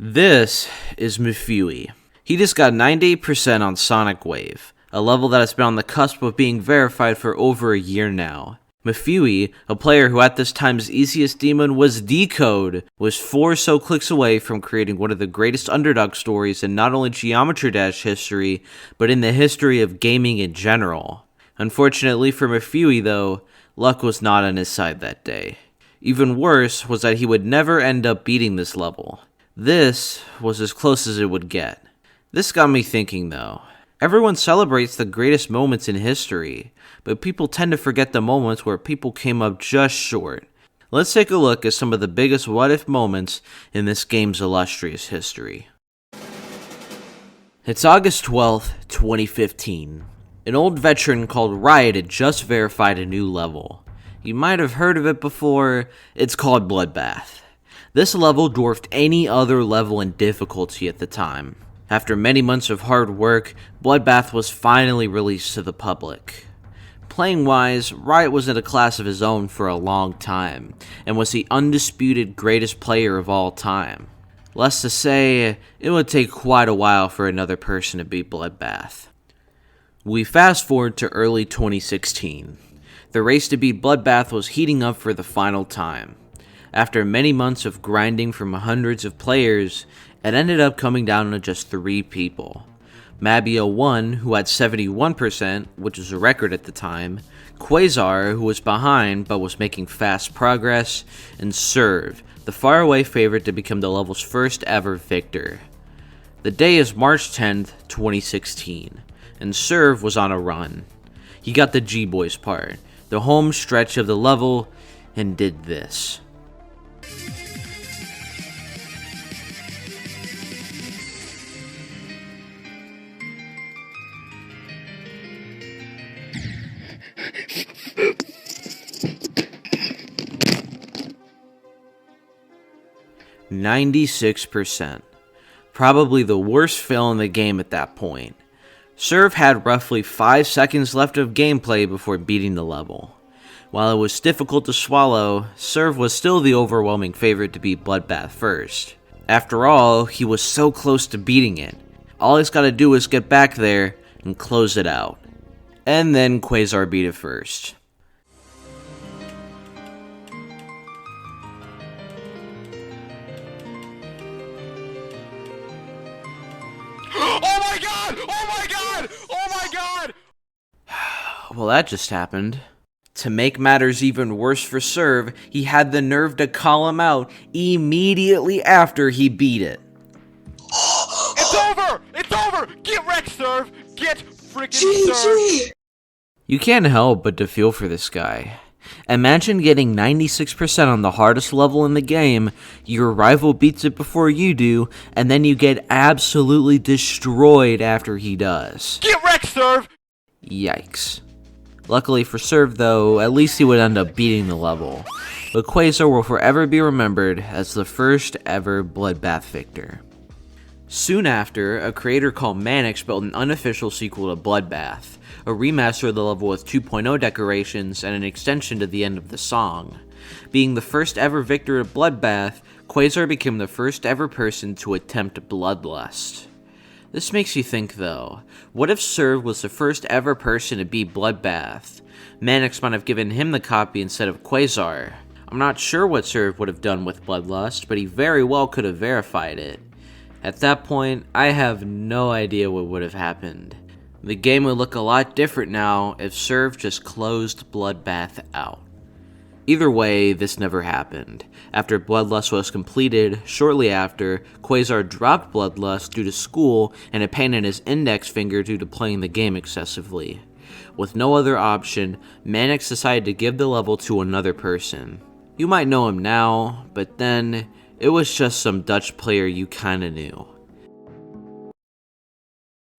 This is Mefewe. He just got 98% on Sonic Wave, a level that has been on the cusp of being verified for over a year now. Mefewe, a player who at this time's easiest demon was Decode, was 4 so clicks away from creating one of the greatest underdog stories in not only Geometry Dash history, but in the history of gaming in general. Unfortunately for Mefewe though, luck was not on his side that day. Even worse was that he would never end up beating this level. This was as close as it would get. This got me thinking though. Everyone celebrates the greatest moments in history, but people tend to forget the moments where people came up just short. Let's take a look at some of the biggest what-if moments in this game's illustrious history. It's August 12th, 2015. An old veteran called Riot had just verified a new level. You might have heard of it before. It's called Bloodbath. This level dwarfed any other level in difficulty at the time. After many months of hard work, Bloodbath was finally released to the public. Playing-wise, Riot was in a class of his own for a long time, and was the undisputed greatest player of all time. Less to say, it would take quite a while for another person to beat Bloodbath. We fast forward to early 2016. The race to beat Bloodbath was heating up for the final time. After many months of grinding from hundreds of players, it ended up coming down to just 3 people. Mabio 1, who had 71%, which was a record at the time, Quasar, who was behind but was making fast progress, and Serve, the faraway favorite to become the level's first ever victor. The day is March 10th, 2016, and Serve was on a run. He got the G-Boys part, the home stretch of the level, and did this. %. Probably the worst fail in the game at that point. Serve had roughly 5 seconds left of gameplay before beating the level. While it was difficult to swallow, Serve was still the overwhelming favorite to beat Bloodbath first. After all, he was so close to beating it. All he's gotta do is get back there and close it out. And then Quasar beat it first. Well, that just happened. To make matters even worse for Serve, he had the nerve to call him out immediately after he beat it. It's over! It's over! Get wrecked, Serve! Get freaking Serve! You can't help but to feel for this guy. Imagine getting 96% on the hardest level in the game, your rival beats it before you do, and then you get absolutely destroyed after he does. Get wrecked, Serve! Yikes. Luckily for Serve though, at least he would end up beating the level. But Quasar will forever be remembered as the first ever Bloodbath victor. Soon after, a creator called Manix built an unofficial sequel to Bloodbath, a remaster of the level with 2.0 decorations and an extension to the end of the song. Being the first ever victor of Bloodbath, Quasar became the first ever person to attempt Bloodlust. This makes you think though, what if Serve was the first ever person to beat Bloodbath? Manix might have given him the copy instead of Quasar. I'm not sure what Serve would have done with Bloodlust, but he very well could have verified it. At that point, I have no idea what would have happened. The game would look a lot different now if Serve just closed Bloodbath out. Either way, this never happened. After Bloodlust was completed, shortly after, Quasar dropped Bloodlust due to school and a pain in his index finger due to playing the game excessively. With no other option, Manix decided to give the level to another person. You might know him now, but then, it was just some Dutch player you kinda knew.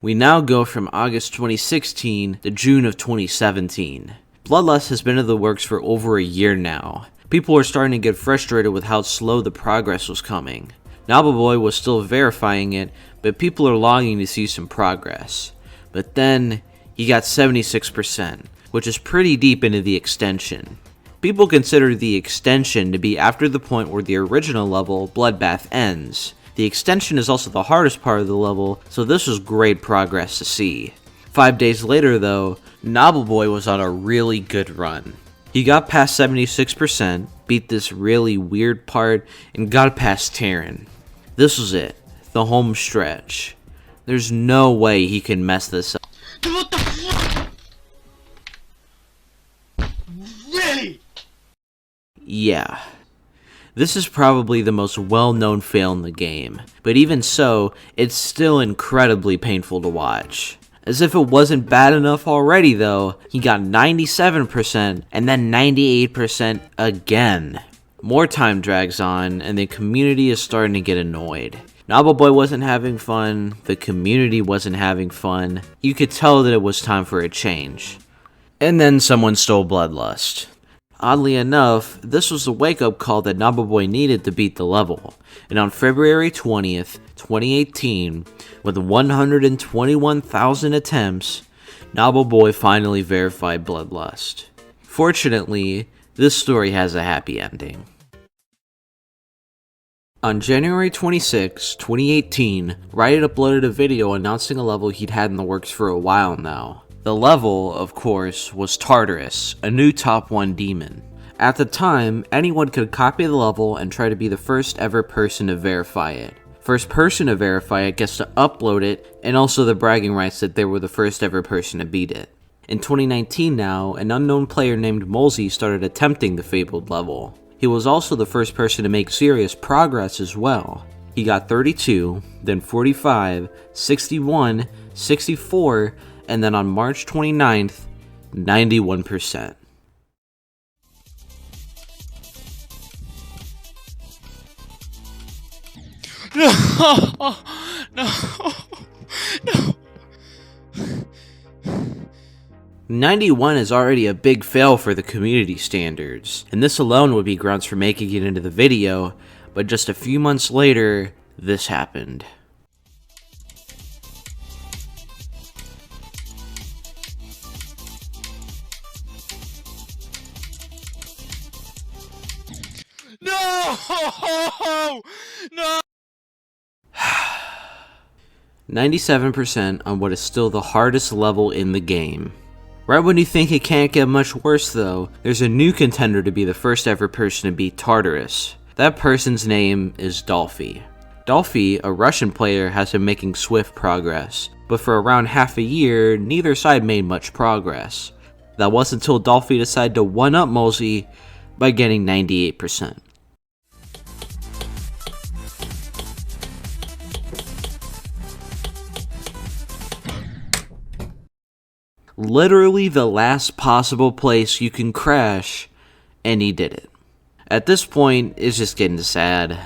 We now go from August 2016 to June of 2017. Bloodlust has been in the works for over a year now. People are starting to get frustrated with how slow the progress was coming. Nababoy was still verifying it, but people are longing to see some progress. But then, he got 76%, which is pretty deep into the extension. People consider the extension to be after the point where the original level, Bloodbath, ends. The extension is also the hardest part of the level, so this was great progress to see. 5 days later though, Nobleboy was on a really good run. He got past 76%, beat this really weird part, and got past Terran. This was it, the home stretch. There's no way he can mess this up. Dude, what the fuck? Really? Yeah. This is probably the most well-known fail in the game, but even so, it's still incredibly painful to watch. As if it wasn't bad enough already though, he got 97% and then 98% again. More time drags on and the community is starting to get annoyed. Nobleboy wasn't having fun, the community wasn't having fun, you could tell that it was time for a change. And then someone stole Bloodlust. Oddly enough, this was the wake-up call that Nobleboy needed to beat the level, and on February 20th, 2018, with 121,000 attempts, Nobleboy finally verified Bloodlust. Fortunately, this story has a happy ending. On January 26, 2018, Riot uploaded a video announcing a level he'd had in the works for a while now. The level, of course, was Tartarus, a new top 1 demon. At the time, anyone could copy the level and try to be the first ever person to verify it. First person to verify it gets to upload it, and also the bragging rights that they were the first ever person to beat it. In 2019 now, an unknown player named Molzy started attempting the fabled level. He was also the first person to make serious progress as well. He got 32, then 45, 61, 64, and then on March 29th, 91%. No! No! No! 91 is already a big fail for the community standards, and this alone would be grounds for making it into the video, but just a few months later, this happened. No! No! 97% on what is still the hardest level in the game. Right when you think it can't get much worse though, there's a new contender to be the first ever person to beat Tartarus. That person's name is Dolphy. Dolphy, a Russian player, has been making swift progress, but for around half a year, neither side made much progress. That wasn't until Dolphy decided to one-up Molzy by getting 98%. Literally the last possible place you can crash, and he did it. At this point, it's just getting sad.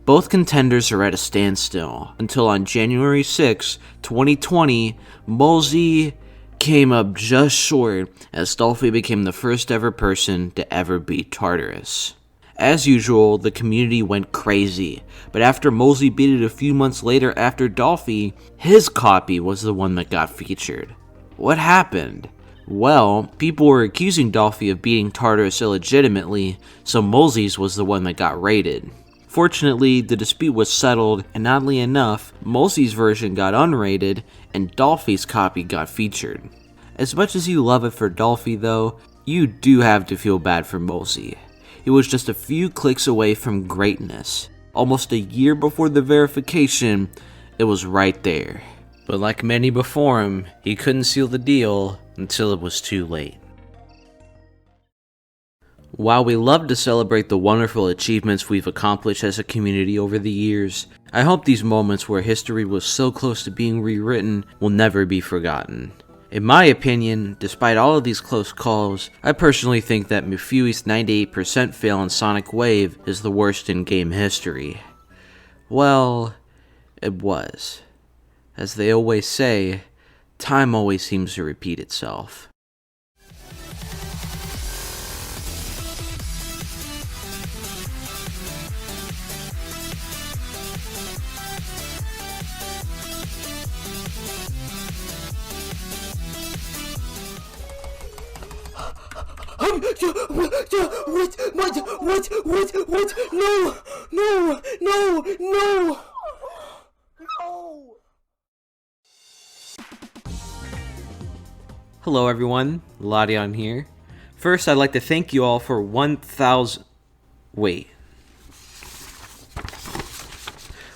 Both contenders are at a standstill, until on January 6, 2020, Molzy came up just short as Dolphy became the first ever person to ever beat Tartarus. As usual, the community went crazy, but after Molzy beat it a few months later after Dolphy, his copy was the one that got featured. What happened? Well, people were accusing Dolphy of beating Tartarus illegitimately, so Molzy's was the one that got raided. Fortunately, the dispute was settled, and oddly enough, Molzy's version got unrated, and Dolphy's copy got featured. As much as you love it for Dolphy though, you do have to feel bad for Molzy. He was just a few clicks away from greatness. Almost a year before the verification, it was right there. But like many before him, he couldn't seal the deal until it was too late. While we love to celebrate the wonderful achievements we've accomplished as a community over the years, I hope these moments where history was so close to being rewritten will never be forgotten. In my opinion, despite all of these close calls, I personally think that Mefewe's 98% fail on Sonic Wave is the worst in game history. Well, it was. As they always say, time always seems to repeat itself. What? No! Hello everyone, Lation here. First, I'd like to thank you all for 1,000... Wait.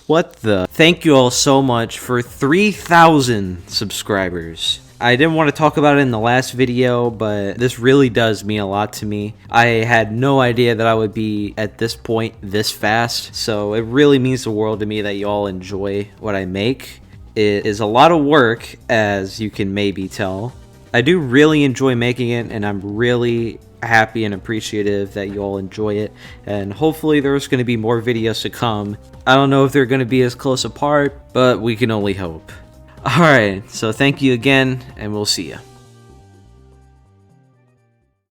What the? Thank you all so much for 3,000 subscribers. I didn't want to talk about it in the last video, but this really does mean a lot to me. I had no idea that I would be at this point this fast, so it really means the world to me that you all enjoy what I make. It is a lot of work, as you can maybe tell. I do really enjoy making it, and I'm really happy and appreciative that you all enjoy it, and hopefully there's going to be more videos to come. I don't know if they're going to be as close apart, but we can only hope. Alright, so thank you again, and we'll see ya.